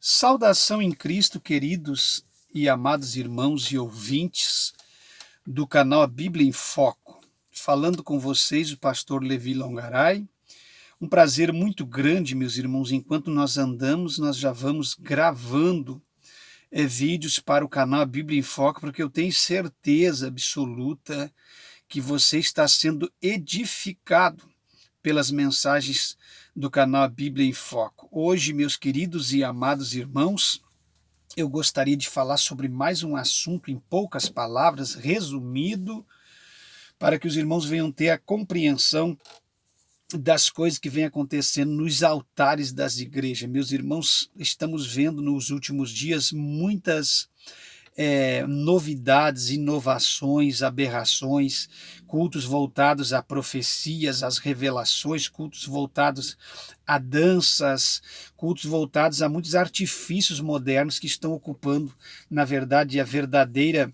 Saudação em Cristo, queridos e amados irmãos e ouvintes do canal A Bíblia em Foco. Falando com vocês, o pastor Levi Longaray. Um prazer muito grande, meus irmãos. Enquanto nós andamos, nós já vamos gravando vídeos para o canal A Bíblia em Foco, porque eu tenho certeza absoluta que você está sendo edificado pelas mensagens do canal A Bíblia em Foco. Hoje, meus queridos e amados irmãos, eu gostaria de falar sobre mais um assunto em poucas palavras, resumido, para que os irmãos venham ter a compreensão das coisas que vêm acontecendo nos altares das igrejas. Meus irmãos, estamos vendo nos últimos dias muitas novidades, inovações, aberrações, cultos voltados a profecias, às revelações, cultos voltados a danças, cultos voltados a muitos artifícios modernos que estão ocupando, na verdade, a verdadeira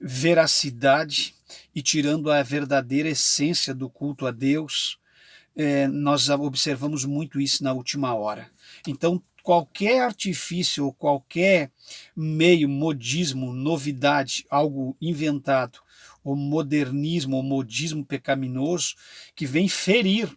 veracidade e tirando a verdadeira essência do culto a Deus. Nós observamos muito isso na última hora. Então, qualquer artifício ou qualquer meio, modismo, novidade, algo inventado, ou modernismo ou modismo pecaminoso, que vem ferir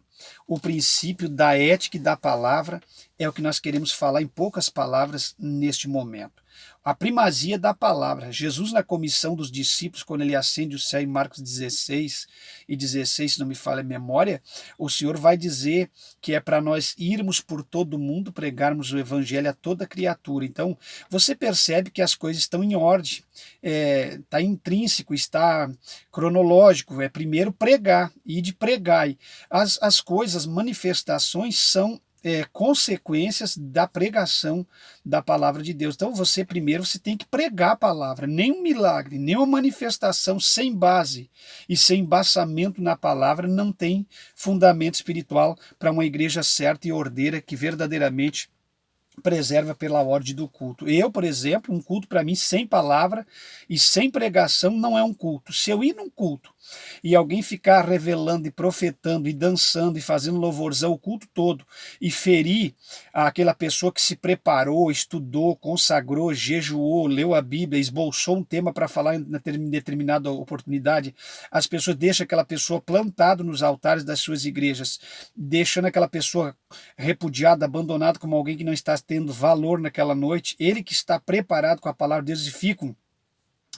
o princípio da ética e da palavra, é o que nós queremos falar em poucas palavras neste momento. A primazia da palavra. Jesus, na comissão dos discípulos, quando ele acende o céu em Marcos 16 e 16, se não me falha a memória, o Senhor vai dizer que é para nós irmos por todo mundo, pregarmos o evangelho a toda criatura. Então, você percebe que as coisas estão em ordem, está intrínseco, está cronológico, é primeiro pregar, e de pregar. As coisas, manifestações são consequências da pregação da palavra de Deus. Então você tem que pregar a palavra. Nenhum milagre, nenhuma manifestação sem base e sem embasamento na palavra não tem fundamento espiritual para uma igreja certa e ordeira que verdadeiramente preserva pela ordem do culto. Eu, por exemplo, um culto para mim sem palavra e sem pregação não é um culto. Se eu ir num culto e alguém ficar revelando e profetando e dançando e fazendo louvorzão o culto todo e ferir aquela pessoa que se preparou, estudou, consagrou, jejuou, leu a Bíblia, esboçou um tema para falar em determinada oportunidade, as pessoas deixam aquela pessoa plantada nos altares das suas igrejas, deixando aquela pessoa repudiada, abandonada como alguém que não está tendo valor naquela noite, ele que está preparado com a palavra de Deus e ficam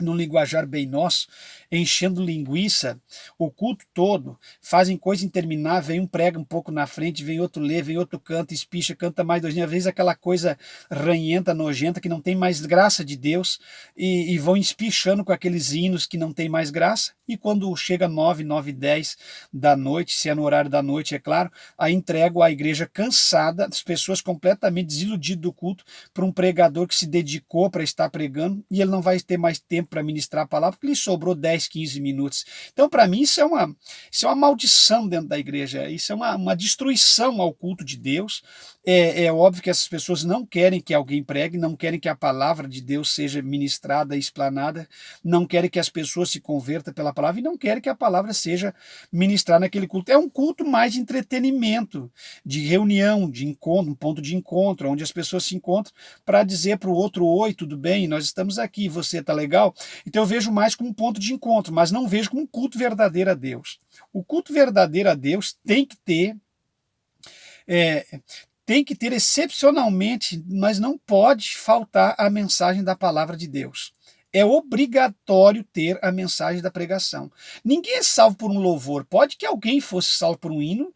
num linguajar bem nosso, enchendo linguiça o culto todo, fazem coisa interminável, vem um prega um pouco na frente, vem outro lê, vem outro canta, espicha, canta mais dois, às vezes aquela coisa ranhenta, nojenta, que não tem mais graça de Deus, e vão espichando com aqueles hinos que não tem mais graça, e quando chega 9, 10 da noite, se é no horário da noite, é claro, aí entrego a igreja cansada, as pessoas completamente desiludidas do culto, para um pregador que se dedicou para estar pregando, e ele não vai ter mais tempo para ministrar a palavra, porque lhe sobrou 10, 15 minutos. Então, para mim, isso é uma maldição dentro da igreja, isso é uma destruição ao culto de Deus. É óbvio que essas pessoas não querem que alguém pregue, não querem que a palavra de Deus seja ministrada, explanada, não querem que as pessoas se convertam pela palavra e não querem que a palavra seja ministrada naquele culto. É um culto mais de entretenimento, de reunião, de encontro, um ponto de encontro, onde as pessoas se encontram para dizer para o outro: oi, tudo bem, nós estamos aqui, você está legal? Então eu vejo mais como um ponto de encontro, mas não vejo como um culto verdadeiro a Deus. O culto verdadeiro a Deus tem que ter excepcionalmente, mas não pode faltar a mensagem da palavra de Deus. É obrigatório ter a mensagem da pregação. Ninguém é salvo por um louvor. Pode que alguém fosse salvo por um hino,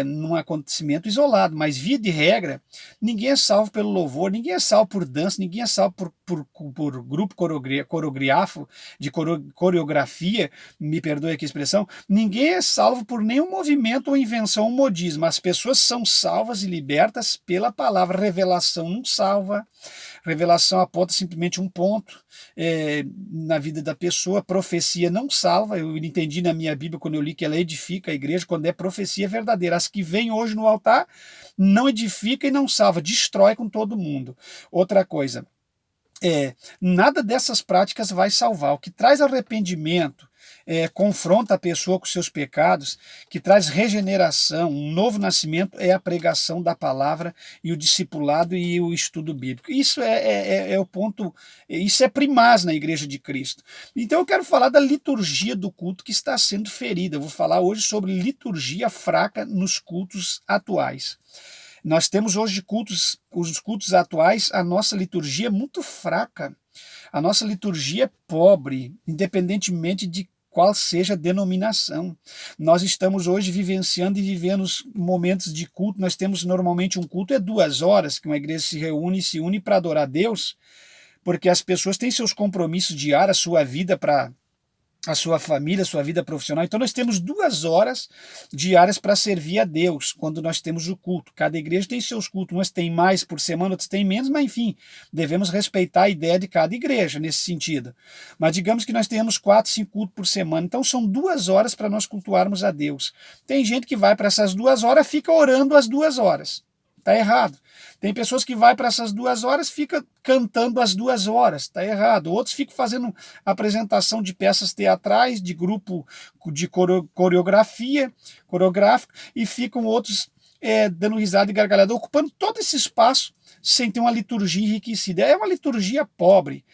num acontecimento isolado, mas via de regra, ninguém é salvo pelo louvor, ninguém é salvo por dança, ninguém é salvo por grupo coreográfico, de coreografia, me perdoe aqui a expressão, ninguém é salvo por nenhum movimento ou invenção ou modismo. As pessoas são salvas e libertas pela palavra. Revelação não salva. Revelação aponta simplesmente um ponto na vida da pessoa. Profecia não salva. Eu entendi na minha Bíblia, quando eu li, que ela edifica a igreja quando é profecia verdadeira. As que vêm hoje no altar não edifica e não salva, destrói com todo mundo. Outra coisa, nada dessas práticas vai salvar. O que traz arrependimento, confronta a pessoa com seus pecados, que traz regeneração, um novo nascimento, é a pregação da palavra e o discipulado e o estudo bíblico. Isso é o ponto, isso é primaz na Igreja de Cristo. Então eu quero falar da liturgia do culto que está sendo ferida. Eu vou falar hoje sobre liturgia fraca nos cultos atuais. Nós temos hoje os cultos atuais, a nossa liturgia é muito fraca. A nossa liturgia é pobre, independentemente de qual seja a denominação. Nós estamos hoje vivenciando e vivendo momentos de culto. Nós temos normalmente um culto, 2 horas, que uma igreja se une para adorar a Deus, porque as pessoas têm seus compromissos diários, a sua vida para a sua família, a sua vida profissional. Então nós temos 2 horas diárias para servir a Deus, quando nós temos o culto. Cada igreja tem seus cultos, umas tem mais por semana, outras tem menos, mas enfim, devemos respeitar a ideia de cada igreja nesse sentido. Mas digamos que nós tenhamos 4, 5 cultos por semana, então são 2 horas para nós cultuarmos a Deus. Tem gente que vai para essas 2 horas, fica orando as 2 horas. Está errado. Tem pessoas que vão para essas 2 horas, fica cantando as 2 horas, está errado. Outros ficam fazendo apresentação de peças teatrais, de grupo de coreográfico, e ficam outros dando risada e gargalhada, ocupando todo esse espaço sem ter uma liturgia enriquecida. É uma liturgia pobre,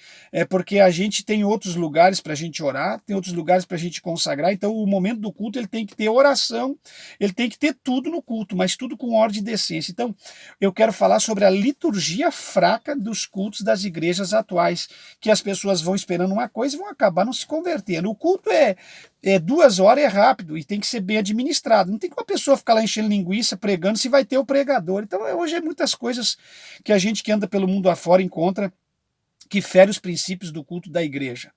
porque a gente tem outros lugares para a gente orar, tem outros lugares para a gente consagrar, então o momento do culto ele tem que ter oração, ele tem que ter tudo no culto, mas tudo com ordem e decência. Então eu quero falar sobre a liturgia fraca dos cultos das igrejas atuais, que as pessoas vão esperando uma coisa e vão acabar não se convertendo. O culto é 2 horas, é rápido e tem que ser bem administrado. Não tem como a pessoa ficar lá enchendo linguiça, pregando, se vai ter o pregador. Então hoje é muitas coisas que a gente que anda pelo mundo afora encontra que fere os princípios do culto da igreja.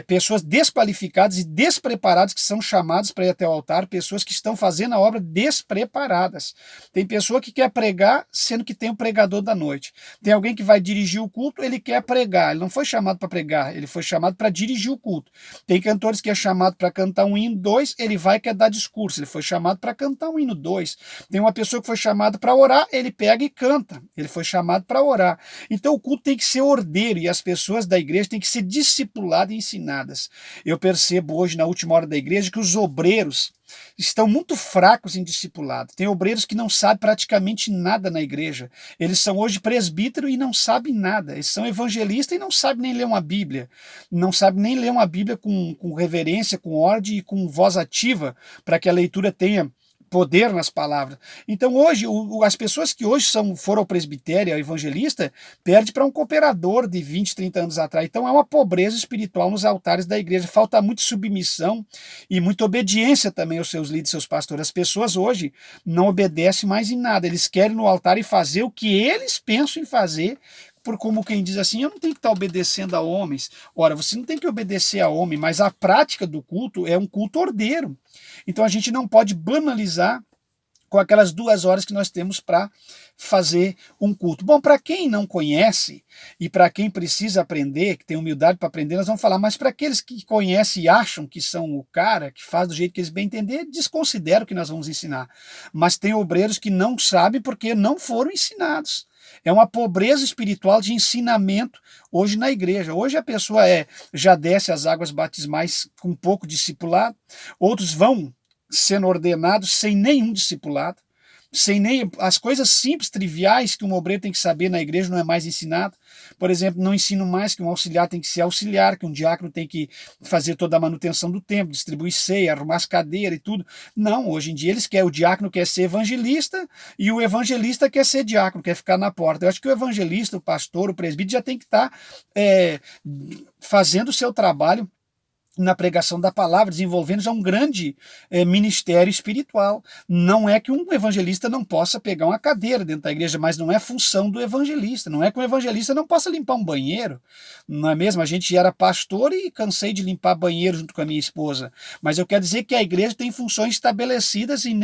Pessoas desqualificadas e despreparadas que são chamadas para ir até o altar, pessoas que estão fazendo a obra despreparadas. Tem pessoa que quer pregar, sendo que tem o pregador da noite. Tem alguém que vai dirigir o culto, ele quer pregar, ele não foi chamado para pregar, ele foi chamado para dirigir o culto. Tem cantores que é chamado para cantar um hino, 2, ele vai quer dar discurso, ele foi chamado para cantar um hino, 2. Tem uma pessoa que foi chamada para orar, ele pega e canta, ele foi chamado para orar. Então o culto tem que ser ordeiro e as pessoas da igreja têm que ser discipuladas e ensinadas. Eu percebo hoje, na última hora da igreja, que os obreiros estão muito fracos em discipulado. Tem obreiros que não sabem praticamente nada na igreja. Eles são hoje presbítero e não sabem nada. Eles são evangelistas e não sabem nem ler uma Bíblia. Não sabem nem ler uma Bíblia com reverência, com ordem e com voz ativa, para que a leitura tenha poder nas palavras. Então hoje, as pessoas que hoje foram ao presbitério, ao evangelista, perde para um cooperador de 20, 30 anos atrás. Então é uma pobreza espiritual nos altares da igreja. Falta muita submissão e muita obediência também aos seus líderes, seus pastores. As pessoas hoje não obedecem mais em nada. Eles querem no altar e fazer o que eles pensam em fazer, por como quem diz assim, eu não tenho que estar obedecendo a homens. Ora, você não tem que obedecer a homem, mas a prática do culto é um culto ordeiro. Então a gente não pode banalizar com aquelas 2 horas que nós temos para fazer um culto. Bom, para quem não conhece e para quem precisa aprender, que tem humildade para aprender, nós vamos falar, mas para aqueles que conhecem e acham que são o cara, que faz do jeito que eles bem entender, desconsidera o que nós vamos ensinar. Mas tem obreiros que não sabem porque não foram ensinados. É uma pobreza espiritual de ensinamento hoje na igreja. Hoje a pessoa já desce as águas batismais com pouco discipulado, outros vão sendo ordenados sem nenhum discipulado, sem nem as coisas simples, triviais que um obreiro tem que saber na igreja não é mais ensinado. Por exemplo, não ensino mais que um auxiliar tem que ser auxiliar, que um diácono tem que fazer toda a manutenção do templo, distribuir ceia, arrumar as cadeiras e tudo. Não, hoje em dia o diácono quer ser evangelista e o evangelista quer ser diácono, quer ficar na porta. Eu acho que o evangelista, o pastor, o presbítero já tem que estar fazendo o seu trabalho na pregação da palavra, desenvolvendo já um grande ministério espiritual. Não é que um evangelista não possa pegar uma cadeira dentro da igreja, mas não é função do evangelista. Não é que um evangelista não possa limpar um banheiro, não é mesmo? A gente era pastor e cansei de limpar banheiro junto com a minha esposa, mas eu quero dizer que a igreja tem funções estabelecidas e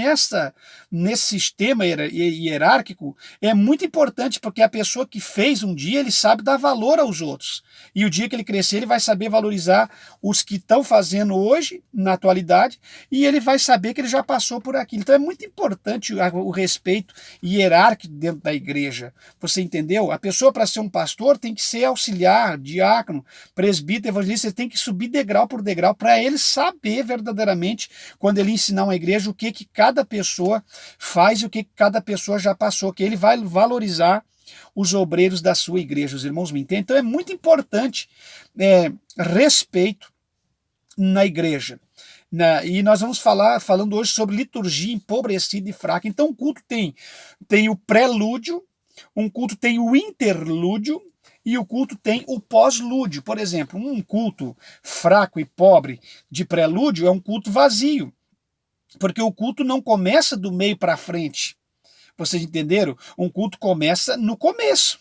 nesse sistema hierárquico é muito importante, porque a pessoa que fez um dia, ele sabe dar valor aos outros, e o dia que ele crescer, ele vai saber valorizar os que estão fazendo hoje, na atualidade, e ele vai saber que ele já passou por aquilo. Então é muito importante o respeito hierárquico dentro da igreja. Você entendeu? A pessoa, para ser um pastor, tem que ser auxiliar, diácono, presbítero, evangelista, ele tem que subir degrau por degrau para ele saber verdadeiramente, quando ele ensinar uma igreja, o que cada pessoa faz e o que cada pessoa já passou, que ele vai valorizar os obreiros da sua igreja. Os irmãos me entendem? Então é muito importante respeito na igreja. E nós vamos falando hoje sobre liturgia empobrecida e fraca. Então o culto tem o prelúdio, um culto tem o interlúdio, e o culto tem o pós-lúdio. Por exemplo, um culto fraco e pobre de prelúdio é um culto vazio, porque o culto não começa do meio para frente. Vocês entenderam? Um culto começa no começo.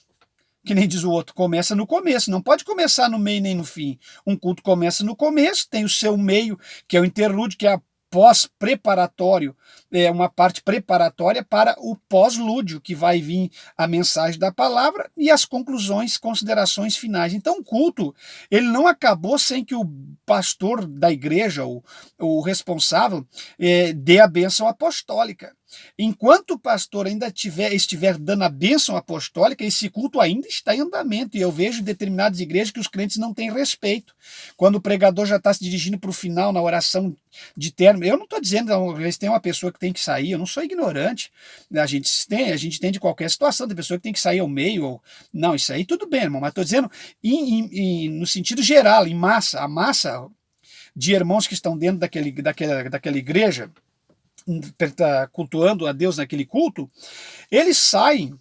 Que nem diz o outro, começa no começo. Não pode começar no meio nem no fim. Um culto começa no começo, tem o seu meio, que é o interlúdio, que é a pós-preparatório, é uma parte preparatória para o pós-lúdio, que vai vir a mensagem da palavra e as conclusões, considerações finais. Então o culto, ele não acabou sem que o pastor da igreja, o responsável, dê a bênção apostólica. Enquanto o pastor ainda estiver dando a bênção apostólica, esse culto ainda está em andamento. E eu vejo em determinadas igrejas que os crentes não têm respeito. Quando o pregador já está se dirigindo para o final, na oração de término, eu não estou dizendo que eles têm uma pessoa que tem que sair, eu não sou ignorante. A gente tem de qualquer situação, tem pessoa que tem que sair ao meio. Não, isso aí tudo bem, irmão, mas estou dizendo no sentido geral, em massa, a massa de irmãos que estão dentro daquela igreja, cultuando a Deus naquele culto, eles saem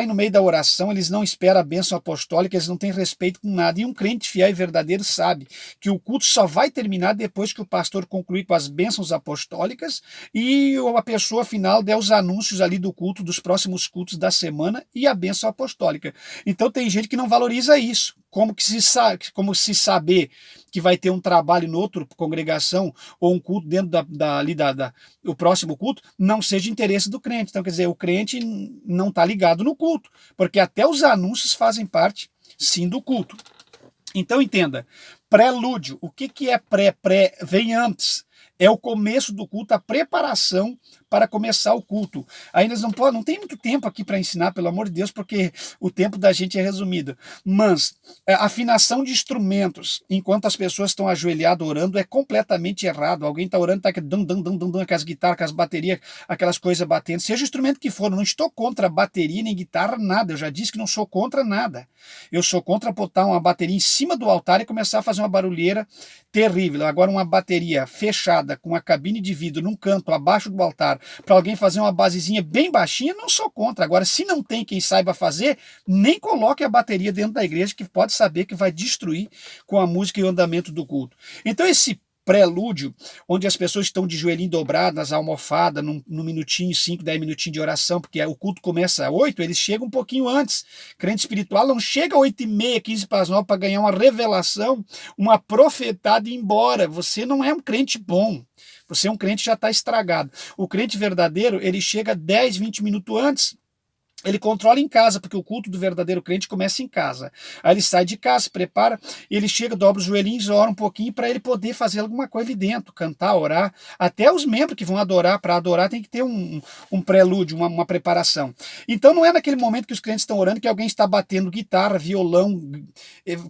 no meio da oração, eles não esperam a bênção apostólica, eles não têm respeito com nada. E um crente fiel e verdadeiro sabe que o culto só vai terminar depois que o pastor concluir com as bênçãos apostólicas e a pessoa final der os anúncios ali do culto, dos próximos cultos da semana e a bênção apostólica. Então tem gente que não valoriza isso. Como se saber que vai ter um trabalho em outra congregação ou um culto dentro do próximo culto não seja interesse do crente. Então, quer dizer, o crente não está ligado no culto, porque até os anúncios fazem parte, sim, do culto. Então, entenda, prelúdio, o que é pré? Pré vem antes. É o começo do culto, a preparação para começar o culto. Ainda não tem muito tempo aqui para ensinar, pelo amor de Deus, porque o tempo da gente é resumido. Mas a afinação de instrumentos, enquanto as pessoas estão ajoelhadas orando, é completamente errado. Alguém está orando, está com as guitarras, com as baterias, aquelas coisas batendo. Seja o instrumento que for, eu não estou contra bateria nem guitarra, nada. Eu já disse que não sou contra nada. Eu sou contra botar uma bateria em cima do altar e começar a fazer uma barulheira terrível. Agora, uma bateria fechada, com a cabine de vidro num canto, abaixo do altar, para alguém fazer uma basezinha bem baixinha, não sou contra. Agora, se não tem quem saiba fazer, nem coloque a bateria dentro da igreja, que pode saber que vai destruir com a música e o andamento do culto. Então, esse prelúdio, onde as pessoas estão de joelhinho dobrado, nas almofadas, num minutinho, 5, 10 minutinhos de oração, porque o culto começa às 8, eles chegam um pouquinho antes. Crente espiritual não chega às 8h30, 15 para as 9 para ganhar uma revelação, uma profetada e ir embora. Você não é um crente bom. Você é um crente que já está estragado. O crente verdadeiro, ele chega 10, 20 minutos antes. Ele controla em casa, porque o culto do verdadeiro crente começa em casa. Aí ele sai de casa, se prepara, ele chega, dobra os joelhinhos, ora um pouquinho para ele poder fazer alguma coisa ali dentro, cantar, orar. Até os membros que vão adorar, para adorar tem que ter um prelúdio, uma preparação. Então não é naquele momento que os crentes estão orando que alguém está batendo guitarra, violão,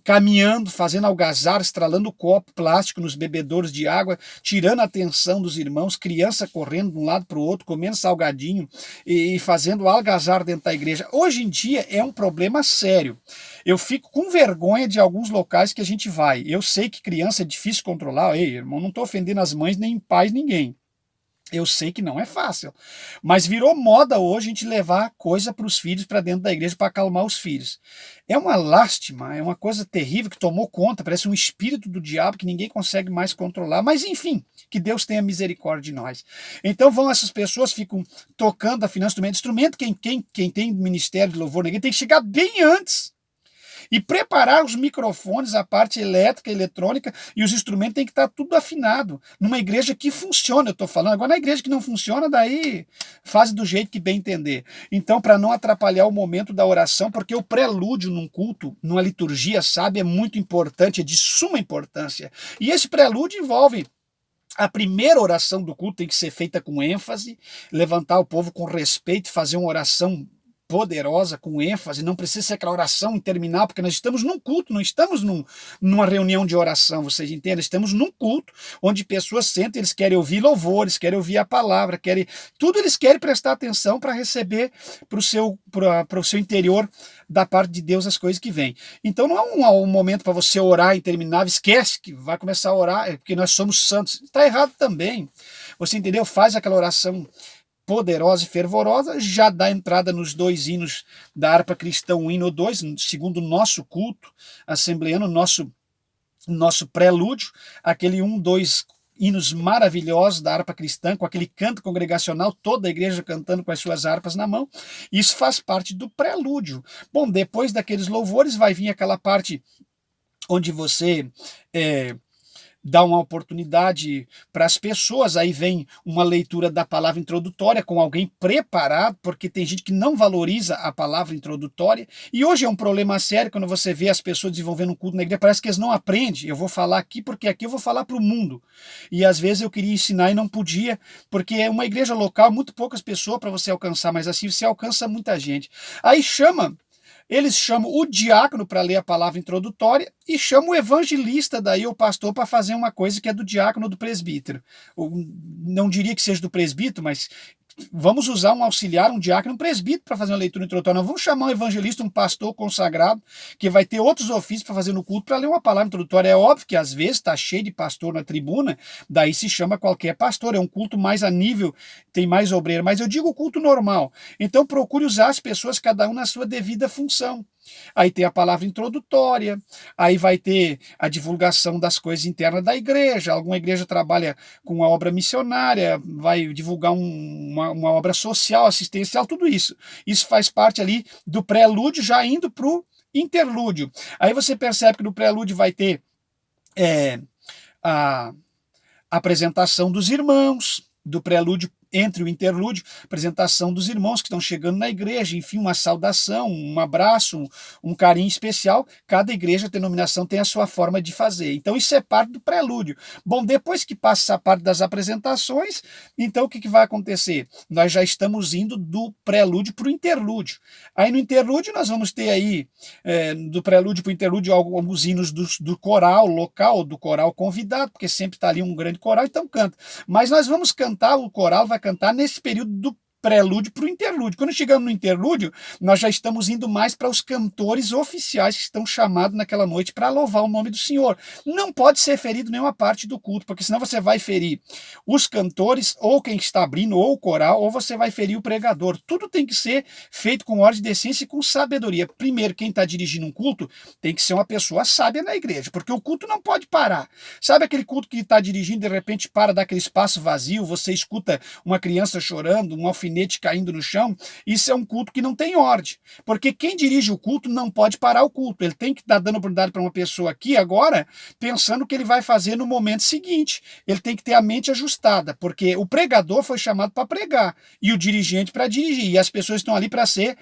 caminhando, fazendo algazarra, estralando copo plástico nos bebedouros de água, tirando a atenção dos irmãos, criança correndo de um lado para o outro, comendo salgadinho e fazendo algazarra dentro da igreja. Hoje em dia é um problema sério. Eu fico com vergonha de alguns locais que a gente vai. Eu sei que criança é difícil controlar. Ei, irmão, não estou ofendendo as mães nem pais, ninguém. Eu sei que não é fácil, mas virou moda hoje a gente levar coisa para os filhos, para dentro da igreja, para acalmar os filhos. É uma lástima, é uma coisa terrível que tomou conta, parece um espírito do diabo que ninguém consegue mais controlar, mas enfim, que Deus tenha misericórdia de nós. Então essas pessoas ficam tocando, afinando instrumento. Quem tem ministério de louvor na igreja tem que chegar bem antes. E preparar os microfones, a parte elétrica, eletrônica e os instrumentos tem que estar tudo afinado. Numa igreja que funciona, eu estou falando. Agora, na igreja que não funciona, daí faz do jeito que bem entender. Então, para não atrapalhar o momento da oração, porque o prelúdio num culto, numa liturgia, sabe, é muito importante, é de suma importância. E esse prelúdio envolve a primeira oração do culto, tem que ser feita com ênfase, levantar o povo com respeito, fazer uma oração poderosa, com ênfase, não precisa ser aquela oração interminável, porque nós estamos num culto, não estamos numa reunião de oração, vocês entendem? Estamos num culto, onde pessoas sentem, eles querem ouvir louvores, querem ouvir a palavra, tudo eles querem prestar atenção para receber para o seu interior, da parte de Deus, as coisas que vêm. Então não é um momento para você orar interminável, esquece que vai começar a orar, porque nós somos santos. Está errado também. Você entendeu? Faz aquela oração poderosa e fervorosa, já dá entrada nos 2 hinos da harpa cristã, o hino 2, segundo o nosso culto assembleano, nosso prelúdio, aquele 1, 2 hinos maravilhosos da harpa cristã, com aquele canto congregacional, toda a igreja cantando com as suas harpas na mão. Isso faz parte do prelúdio. Bom, depois daqueles louvores vai vir aquela parte onde você dá uma oportunidade para as pessoas, aí vem uma leitura da palavra introdutória com alguém preparado, porque tem gente que não valoriza a palavra introdutória, e hoje é um problema sério quando você vê as pessoas desenvolvendo um culto na igreja, parece que eles não aprendem. Eu vou falar aqui porque aqui eu vou falar para o mundo, e às vezes eu queria ensinar e não podia, porque é uma igreja local, muito poucas pessoas para você alcançar, mas assim você alcança muita gente. Aí eles chamam o diácono para ler a palavra introdutória e chamam o evangelista, daí o pastor, para fazer uma coisa que é do diácono ou do presbítero. Não diria que seja do presbítero, mas vamos usar um auxiliar, um diácono, um presbítero para fazer uma leitura introdutória. Não vamos chamar um evangelista, um pastor consagrado, que vai ter outros ofícios para fazer no culto para ler uma palavra introdutória. É óbvio que às vezes está cheio de pastor na tribuna, daí se chama qualquer pastor. É um culto mais a nível, tem mais obreiro, mas eu digo culto normal. Então procure usar as pessoas, cada um na sua devida função. Aí tem a palavra introdutória, aí vai ter a divulgação das coisas internas da igreja. Alguma igreja trabalha com uma obra missionária, vai divulgar uma obra social, assistencial, tudo isso. Isso faz parte ali do prelúdio, já indo para o interlúdio. Aí você percebe que no prelúdio vai ter a apresentação dos irmãos, do prelúdio entre o interlúdio, apresentação dos irmãos que estão chegando na igreja, enfim, uma saudação, um abraço, um carinho especial. Cada igreja, denominação, tem a sua forma de fazer. Então isso é parte do prelúdio. Bom, depois que passa essa parte das apresentações, então o que vai acontecer? Nós já estamos indo do prelúdio para o interlúdio. Aí no interlúdio nós vamos ter aí, do prelúdio para o interlúdio, alguns hinos do coral local, do coral convidado, porque sempre está ali um grande coral, então canta. Mas nós vamos cantar, o coral vai cantar nesse período do prelúdio para o interlúdio. Quando chegamos no interlúdio, nós já estamos indo mais para os cantores oficiais que estão chamados naquela noite para louvar o nome do Senhor. Não pode ser ferido nenhuma parte do culto, porque senão você vai ferir os cantores, ou quem está abrindo, ou o coral, ou você vai ferir o pregador. Tudo tem que ser feito com ordem, decência e com sabedoria. Primeiro, quem está dirigindo um culto tem que ser uma pessoa sábia na igreja, porque o culto não pode parar. Sabe aquele culto que está dirigindo, de repente para daquele espaço vazio, você escuta uma criança chorando, um alfinete caindo no chão? Isso é um culto que não tem ordem, porque quem dirige o culto não pode parar o culto. Ele tem que estar dando oportunidade para uma pessoa aqui agora, pensando o que ele vai fazer no momento seguinte. Ele tem que ter a mente ajustada, porque o pregador foi chamado para pregar e o dirigente para dirigir, e as pessoas estão ali para ser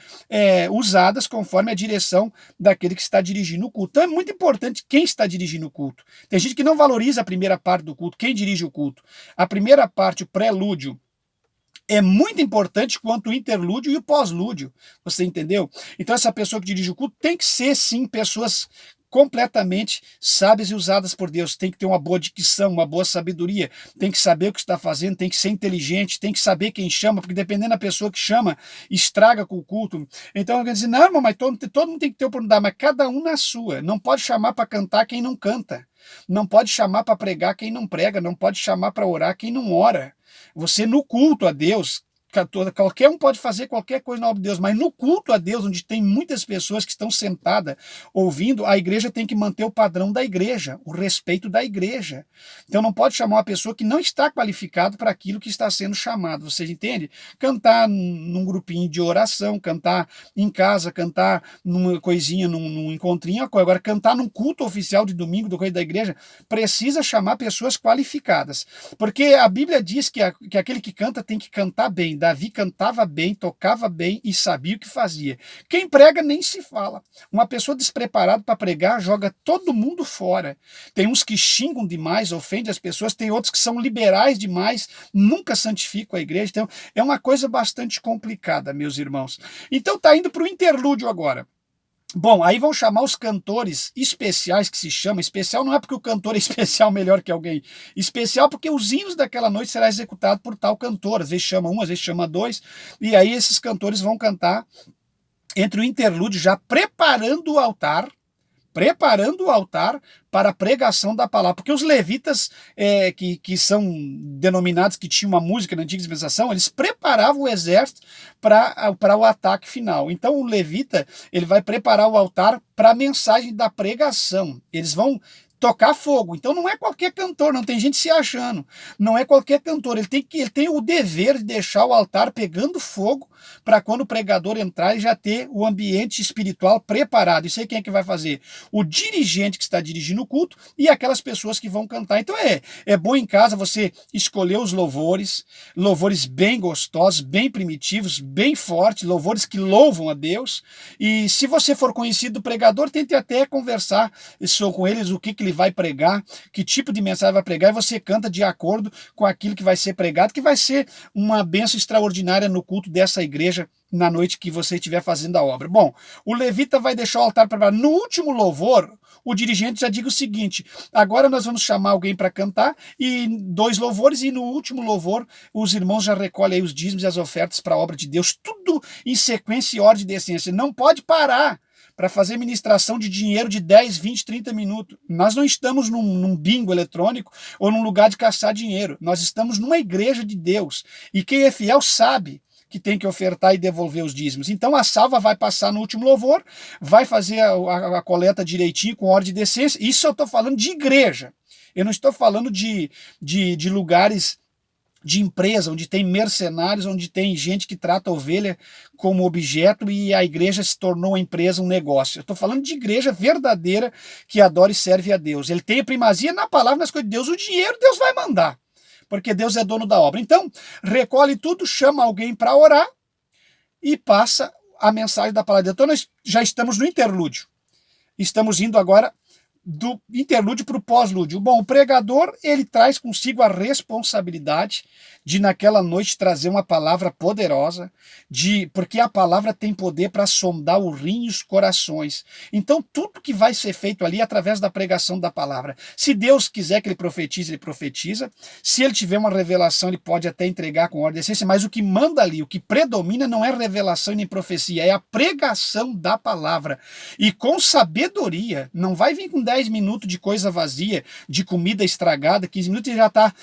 usadas conforme a direção daquele que está dirigindo o culto. Então é muito importante quem está dirigindo o culto. Tem gente que não valoriza a primeira parte do culto, quem dirige o culto. A primeira parte, o prelúdio, é muito importante quanto o interlúdio e o pós-lúdio, você entendeu? Então essa pessoa que dirige o culto tem que ser, sim, pessoas completamente sábias e usadas por Deus. Tem que ter uma boa dicção, uma boa sabedoria, tem que saber o que está fazendo, tem que ser inteligente, tem que saber quem chama, porque dependendo da pessoa que chama, estraga com o culto. Então alguém diz, não, irmão, mas todo mundo tem que ter oportunidade, mas cada um na sua. Não pode chamar para cantar quem não canta, não pode chamar para pregar quem não prega, não pode chamar para orar quem não ora. Você no culto a Deus, Qualquer um pode fazer qualquer coisa na obra de Deus, mas no culto a Deus, onde tem muitas pessoas que estão sentadas ouvindo, a igreja tem que manter o padrão da igreja, o respeito da igreja. Então não pode chamar uma pessoa que não está qualificada para aquilo que está sendo chamado, vocês entendem? Cantar num grupinho de oração, cantar em casa, cantar numa coisinha, num encontrinho, agora cantar num culto oficial de domingo do coisa da igreja, precisa chamar pessoas qualificadas, porque a Bíblia diz que aquele que canta tem que cantar bem. Davi cantava bem, tocava bem e sabia o que fazia. Quem prega nem se fala. Uma pessoa despreparada para pregar joga todo mundo fora. Tem uns que xingam demais, ofendem as pessoas, tem outros que são liberais demais, nunca santificam a igreja. Então é uma coisa bastante complicada, meus irmãos. Então tá indo para o interlúdio agora. Bom, aí vão chamar os cantores especiais, que se chama especial, não é porque o cantor é especial melhor que alguém, especial porque os hinos daquela noite será executado por tal cantor, às vezes chama um, às vezes chama dois, e aí esses cantores vão cantar entre o interlúdio, já preparando o altar para a pregação da palavra, porque os levitas, que são denominados que tinham uma música na antiga dispensação, eles preparavam o exército para o ataque final. Então o levita, ele vai preparar o altar para a mensagem da pregação, eles vão tocar fogo. Então não é qualquer cantor, não tem gente se achando, não é qualquer cantor, ele tem o dever de deixar o altar pegando fogo para quando o pregador entrar e já ter o ambiente espiritual preparado. Isso aí quem é que vai fazer? O dirigente que está dirigindo o culto e aquelas pessoas que vão cantar. Então é bom em casa você escolher os louvores bem gostosos, bem primitivos, bem fortes, louvores que louvam a Deus, e se você for conhecido do pregador, tente até conversar com eles, o que ele vai pregar, que tipo de mensagem vai pregar, e você canta de acordo com aquilo que vai ser pregado, que vai ser uma bênção extraordinária no culto dessa igreja na noite que você estiver fazendo a obra. Bom, o levita vai deixar o altar preparado. No último louvor, o dirigente já diga o seguinte: agora nós vamos chamar alguém para cantar, e 2 louvores, e no último louvor os irmãos já recolhem aí os dízimos e as ofertas para a obra de Deus, tudo em sequência e ordem de essência. Não pode parar para fazer ministração de dinheiro de 10, 20, 30 minutos. Nós não estamos num bingo eletrônico ou num lugar de caçar dinheiro. Nós estamos numa igreja de Deus. E quem é fiel sabe que tem que ofertar e devolver os dízimos. Então a salva vai passar no último louvor, vai fazer a coleta direitinho, com ordem de decência. Isso eu estou falando de igreja. Eu não estou falando de lugares de empresa, onde tem mercenários, onde tem gente que trata a ovelha como objeto e a igreja se tornou uma empresa, um negócio. Eu estou falando de igreja verdadeira que adora e serve a Deus. Ele tem a primazia na palavra, nas coisas de Deus. O dinheiro Deus vai mandar, porque Deus é dono da obra. Então, recolhe tudo, chama alguém para orar e passa a mensagem da palavra de Deus. Então, nós já estamos no interlúdio. Estamos indo agora do interlúdio para o pós-lúdio. Bom, o pregador, ele traz consigo a responsabilidade de naquela noite trazer uma palavra poderosa, porque a palavra tem poder para sondar o rim e os corações. Então tudo que vai ser feito ali é através da pregação da palavra. Se Deus quiser que ele profetize, ele profetiza. Se ele tiver uma revelação, ele pode até entregar com ordem de essência, mas o que manda ali, o que predomina não é revelação nem profecia, é a pregação da palavra. E com sabedoria, não vai vir com 10 minutos de coisa vazia, de comida estragada, 15 minutos e já está,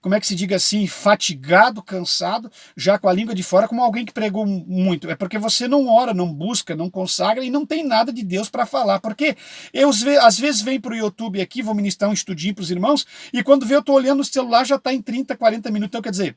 como é que se diga assim, fatigado, cansado, já com a língua de fora, como alguém que pregou muito. É porque você não ora, não busca, não consagra e não tem nada de Deus para falar. Porque eu, às vezes, venho para o YouTube aqui, vou ministrar um estudinho para os irmãos, e quando vê eu estou olhando o celular, já está em 30, 40 minutos. Então, quer dizer,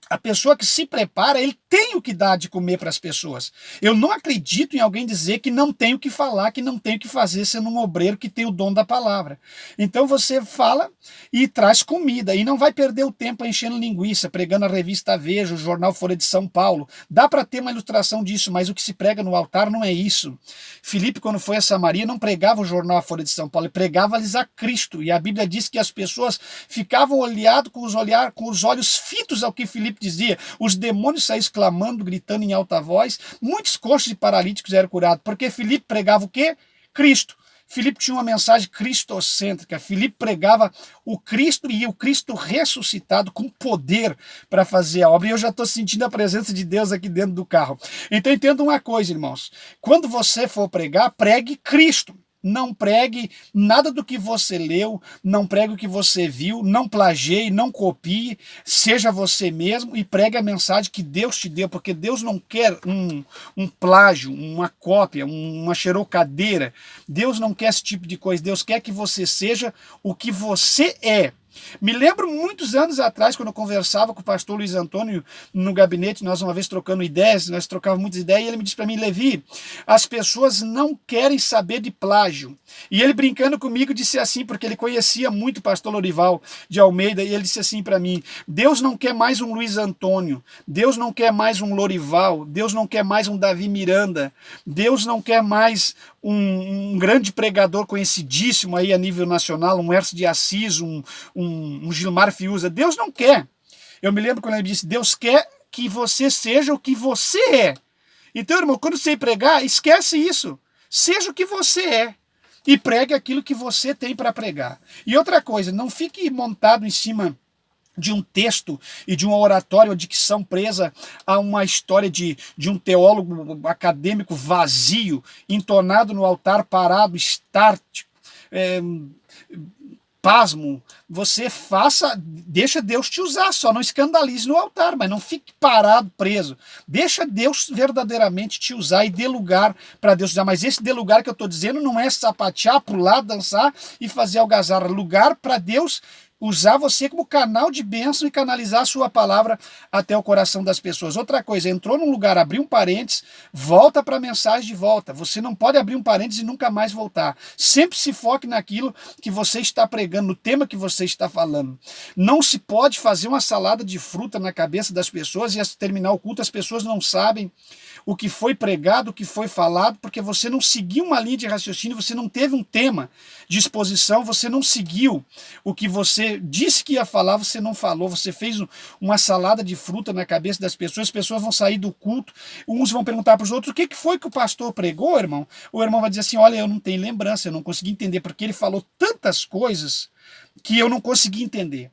a pessoa que se prepara, ele tem o que dar de comer para as pessoas. Eu não acredito em alguém dizer que não tem o que falar, que não tem o que fazer, sendo um obreiro que tem o dom da palavra. Então você fala e traz comida, e não vai perder o tempo enchendo linguiça, pregando a revista Veja, o jornal Folha de São Paulo. Dá para ter uma ilustração disso, mas o que se prega no altar não é isso. Filipe, quando foi a Samaria, não pregava o jornal A Folha de São Paulo, ele pregava-lhes a Cristo. E a Bíblia diz que as pessoas ficavam olhando com os olhos fitos ao que Filipe dizia. Os demônios saíam clamando, gritando em alta voz. Muitos coxos e paralíticos eram curados, porque Filipe pregava o quê? Cristo. Filipe tinha uma mensagem cristocêntrica. Filipe pregava o Cristo e o Cristo ressuscitado com poder para fazer a obra. E eu já estou sentindo a presença de Deus aqui dentro do carro. Então entenda uma coisa, irmãos. Quando você for pregar, pregue Cristo. Não pregue nada do que você leu, não pregue o que você viu, não plagie, não copie, seja você mesmo e pregue a mensagem que Deus te deu, porque Deus não quer um plágio, uma cópia, uma xerocadeira. Deus não quer esse tipo de coisa, Deus quer que você seja o que você é. Me lembro muitos anos atrás, quando eu conversava com o pastor Luiz Antônio no gabinete, nós uma vez trocando ideias, nós trocávamos muitas ideias, e ele me disse para mim: Levi, as pessoas não querem saber de plágio. E ele brincando comigo disse assim, porque ele conhecia muito o pastor Lorival de Almeida, e ele disse assim para mim: Deus não quer mais um Luiz Antônio, Deus não quer mais um Lorival, Deus não quer mais um Davi Miranda, Deus não quer mais um grande pregador conhecidíssimo aí a nível nacional, um Hércio de Assis, um Gilmar Fiuza. Deus não quer. Eu me lembro quando ele disse: Deus quer que você seja o que você é. Então, irmão, quando você pregar, esquece isso. Seja o que você é. E pregue aquilo que você tem para pregar. E outra coisa, não fique montado em cima de um texto e de uma oratória ou dicção presa a uma história de um teólogo acadêmico vazio, entonado no altar, parado, estático, pasmo. Você deixa Deus te usar, só não escandalize no altar, mas não fique parado, preso. Deixa Deus verdadeiramente te usar e dê lugar para Deus usar. Mas esse dê lugar que eu estou dizendo não é sapatear, pular, dançar e fazer algazarra. Lugar para Deus usar você como canal de bênção e canalizar a sua palavra até o coração das pessoas. Outra coisa, entrou num lugar, abriu um parênteses, volta para a mensagem de volta. Você não pode abrir um parênteses e nunca mais voltar. Sempre se foque naquilo que você está pregando, no tema que você está falando. Não se pode fazer uma salada de fruta na cabeça das pessoas e ao terminar o culto as pessoas não sabem o que foi pregado, o que foi falado, porque você não seguiu uma linha de raciocínio, você não teve um tema de exposição, você não seguiu o que você disse que ia falar, você não falou, você fez uma salada de fruta na cabeça das pessoas, as pessoas vão sair do culto, uns vão perguntar para os outros: o que foi que o pastor pregou, irmão? O irmão vai dizer assim: olha, eu não tenho lembrança, eu não consegui entender, porque ele falou tantas coisas que eu não consegui entender.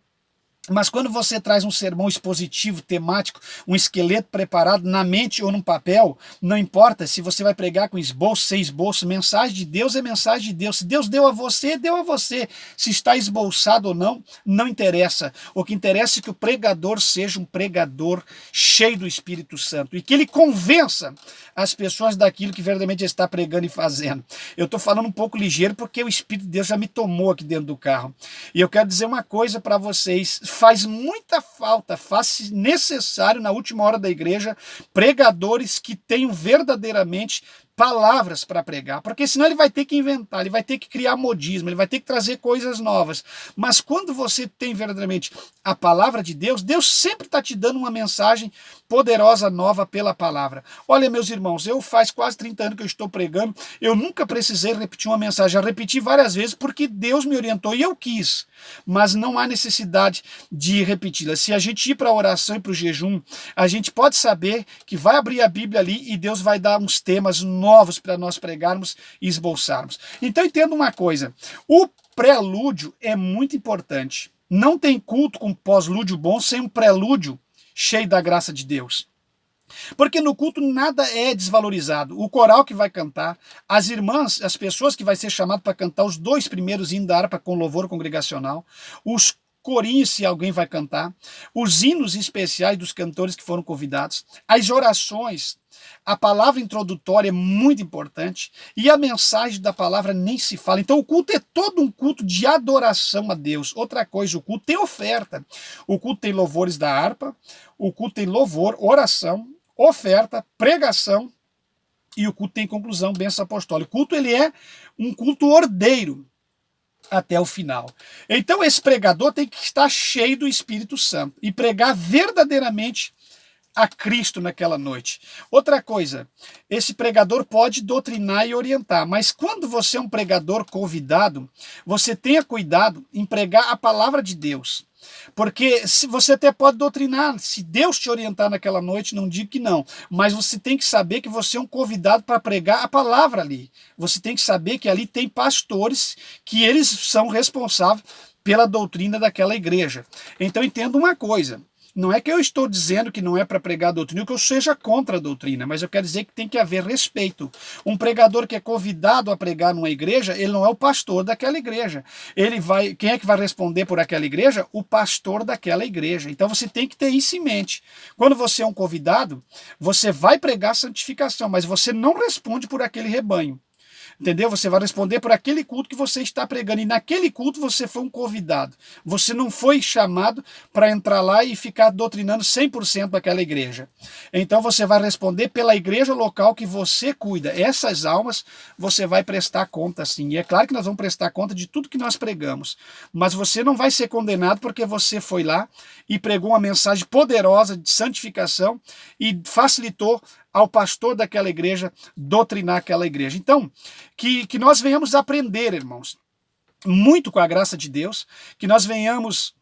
Mas quando você traz um sermão expositivo, temático, um esqueleto preparado na mente ou num papel, não importa se você vai pregar com esboço, sem esboço, mensagem de Deus é mensagem de Deus. Se Deus deu a você, deu a você. Se está esboçado ou não, não interessa. O que interessa é que o pregador seja um pregador cheio do Espírito Santo e que ele convença as pessoas daquilo que verdadeiramente está pregando e fazendo. Eu estou falando um pouco ligeiro porque o Espírito de Deus já me tomou aqui dentro do carro. E eu quero dizer uma coisa para vocês: faz muita falta, faz necessário na última hora da igreja pregadores que tenham verdadeiramente palavras para pregar, porque senão ele vai ter que inventar, ele vai ter que criar modismo, ele vai ter que trazer coisas novas. Mas quando você tem verdadeiramente a palavra de Deus, Deus sempre está te dando uma mensagem poderosa, nova pela palavra. Olha, meus irmãos, eu faz quase 30 anos que eu estou pregando, eu nunca precisei repetir uma mensagem, já repeti várias vezes porque Deus me orientou e eu quis, mas não há necessidade de repeti-la. Se a gente ir para a oração e para o jejum, a gente pode saber que vai abrir a Bíblia ali e Deus vai dar uns temas novos para nós pregarmos e esboçarmos. Então entenda uma coisa: o prelúdio é muito importante. Não tem culto com pós-lúdio bom sem um prelúdio cheio da graça de Deus. Porque no culto nada é desvalorizado. O coral que vai cantar, as irmãs, as pessoas que vai ser chamado para cantar os 2 primeiros hinos da harpa com louvor congregacional, os corinhos, se alguém vai cantar, os hinos especiais dos cantores que foram convidados, as orações, a palavra introdutória é muito importante e a mensagem da palavra nem se fala. Então o culto é todo um culto de adoração a Deus. Outra coisa, o culto tem oferta. O culto tem louvores da harpa, o culto tem louvor, oração, oferta, pregação e o culto tem conclusão, bênção apostólica. O culto ele é um culto ordeiro até o final. Então esse pregador tem que estar cheio do Espírito Santo e pregar verdadeiramente a Cristo naquela noite. Outra coisa, esse pregador pode doutrinar e orientar, mas quando você é um pregador convidado, você tenha cuidado em pregar a palavra de Deus. Porque se você até pode doutrinar, se Deus te orientar naquela noite, não digo que não, mas você tem que saber que você é um convidado para pregar a palavra ali. Você tem que saber que ali tem pastores que eles são responsáveis pela doutrina daquela igreja. Então entenda uma coisa: Não é que eu estou dizendo que não é para pregar a doutrina, que eu seja contra a doutrina, mas eu quero dizer que tem que haver respeito. Um pregador que é convidado a pregar numa igreja, ele não é o pastor daquela igreja. Quem é que vai responder por aquela igreja? O pastor daquela igreja. Então você tem que ter isso em mente. Quando você é um convidado, você vai pregar santificação, mas você não responde por aquele rebanho. Entendeu? Você vai responder por aquele culto que você está pregando. E naquele culto você foi um convidado. Você não foi chamado para entrar lá e ficar doutrinando 100% daquela igreja. Então você vai responder pela igreja local que você cuida. Essas almas você vai prestar conta, sim. E é claro que nós vamos prestar conta de tudo que nós pregamos. Mas você não vai ser condenado porque você foi lá e pregou uma mensagem poderosa de santificação e facilitou ao pastor daquela igreja doutrinar aquela igreja. Então, que nós venhamos aprender, irmãos, muito com a graça de Deus, que nós venhamos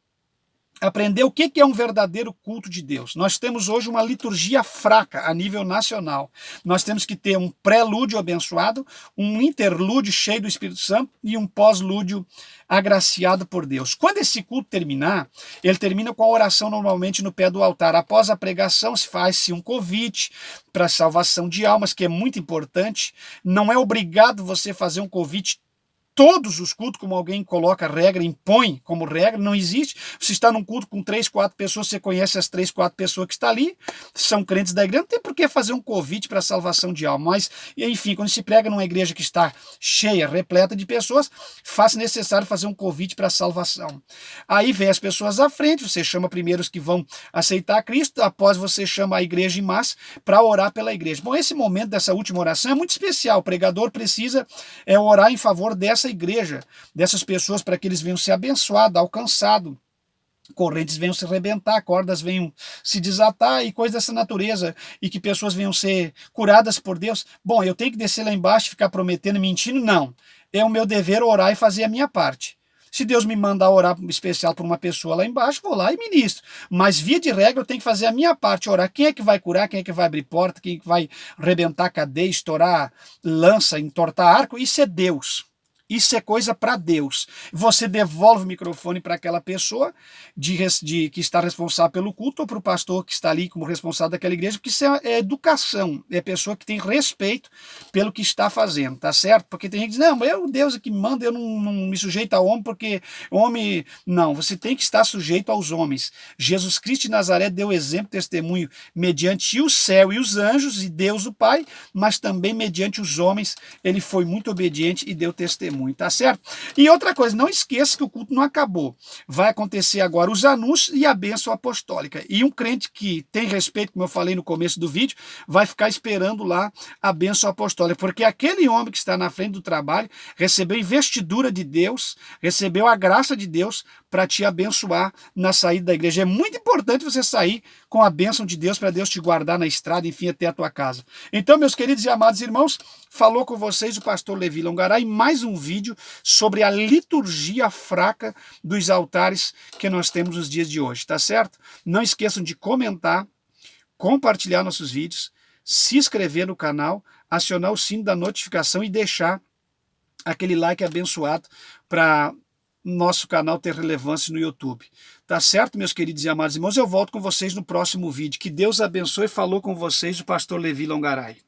aprender o que é um verdadeiro culto de Deus. Nós temos hoje uma liturgia fraca a nível nacional. Nós temos que ter um prelúdio abençoado, um interlúdio cheio do Espírito Santo e um pós-lúdio agraciado por Deus. Quando esse culto terminar, ele termina com a oração normalmente no pé do altar. Após a pregação se faz-se um convite para a salvação de almas, que é muito importante. Não é obrigado você fazer um convite todos os cultos, como alguém coloca regra, impõe como regra, não existe. Você está num culto com 3, 4 pessoas, você conhece as 3, 4 pessoas que estão ali, são crentes da igreja, não tem por que fazer um convite para a salvação de alma. Mas, enfim, quando se prega numa igreja que está cheia, repleta de pessoas, faz necessário fazer um convite para a salvação. Aí vem as pessoas à frente, você chama primeiro os que vão aceitar Cristo, após você chama a igreja em massa para orar pela igreja. Bom, esse momento dessa última oração é muito especial. O pregador precisa orar em favor dessa igreja, dessas pessoas, para que eles venham ser abençoados, alcançados, correntes venham se arrebentar, cordas venham se desatar e coisas dessa natureza, e que pessoas venham ser curadas por Deus. Bom, eu tenho que descer lá embaixo e ficar prometendo, mentindo? Não. É o meu dever orar e fazer a minha parte. Se Deus me mandar orar especial por uma pessoa lá embaixo, vou lá e ministro. Mas, via de regra, eu tenho que fazer a minha parte, orar. Quem é que vai curar, quem é que vai abrir porta, quem é que vai arrebentar cadeia, estourar lança, entortar arco? Isso é Deus. Isso é coisa para Deus. Você devolve o microfone para aquela pessoa que está responsável pelo culto, ou para o pastor que está ali como responsável daquela igreja, porque isso é educação, é pessoa que tem respeito pelo que está fazendo, tá certo? Porque tem gente que diz, não, é o Deus que me manda, eu não me sujeito ao homem, porque homem... Não, você tem que estar sujeito aos homens. Jesus Cristo de Nazaré deu exemplo, testemunho, mediante o céu e os anjos, e Deus o Pai, mas também mediante os homens, ele foi muito obediente e deu testemunho. Tá certo? E outra coisa, não esqueça que o culto não acabou. Vai acontecer agora os anúncios e a bênção apostólica. E um crente que tem respeito, como eu falei no começo do vídeo, vai ficar esperando lá a bênção apostólica, porque aquele homem que está na frente do trabalho recebeu investidura de Deus, recebeu a graça de Deus para te abençoar na saída da igreja. É muito importante você sair com a bênção de Deus, para Deus te guardar na estrada, enfim, até a tua casa. Então, meus queridos e amados irmãos, falou com vocês o pastor Levi Longaray, mais um vídeo sobre a liturgia fraca dos altares que nós temos nos dias de hoje, tá certo? Não esqueçam de comentar, compartilhar nossos vídeos, se inscrever no canal, acionar o sino da notificação e deixar aquele like abençoado para nosso canal ter relevância no YouTube. Tá certo, meus queridos e amados irmãos? Eu volto com vocês no próximo vídeo. Que Deus abençoe. Falou com vocês o pastor Levi Longaray.